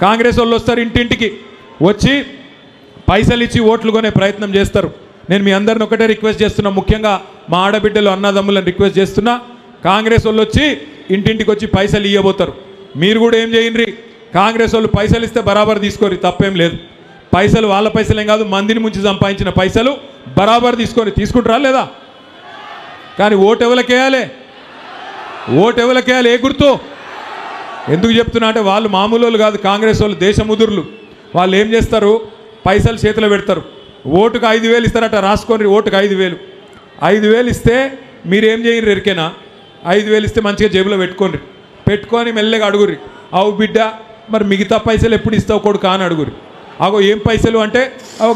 కాంగ్రెస్ వాళ్ళు వస్తారు ఇంటింటికి వచ్చి పైసలు ఇచ్చి ఓట్లు కొనే ప్రయత్నం చేస్తారు. నేను మీ అందరిని ఒకటే రిక్వెస్ట్ చేస్తున్నా, ముఖ్యంగా మా ఆడబిడ్డలు అన్నదమ్ములను రిక్వెస్ట్ చేస్తున్నా, కాంగ్రెస్ వాళ్ళు వచ్చి ఇంటింటికి వచ్చి పైసలు ఇవ్వబోతారు. మీరు కూడా ఏం చేయండి, కాంగ్రెస్ వాళ్ళు పైసలు ఇస్తే బరాబర్ తీసుకోరు, తప్పేం లేదు. పైసలు వాళ్ళ పైసలేం కాదు, మందిని ముంచి సంపాదించిన పైసలు బరాబర్ తీసుకుంటారా లేదా? కానీ ఓటు ఎవరికేయాలి? ఓటు ఎవరికేయాలి? ఏ గుర్తు? ఎందుకు చెప్తున్నా అంటే వాళ్ళు మామూలు వాళ్ళు కాదు, కాంగ్రెస్ వాళ్ళు దేశముదురులు. వాళ్ళు ఏం చేస్తారు, పైసలు చేతిలో పెడతారు. ఓటుకు 5,000 ఇస్తారట, రాసుకోండి. ఓటుకు 5,000 ఇస్తే మీరేం చేయరు ఎరికేనా? 5,000 ఇస్తే మంచిగా జేబులో పెట్టుకొని మెల్లగా అడుగుర్రి, అవు బిడ్డ మరి మిగతా పైసలు ఎప్పుడు ఇస్తావు కొడుకా అని అడుగురి. అగో ఏం పైసలు అంటే, అవు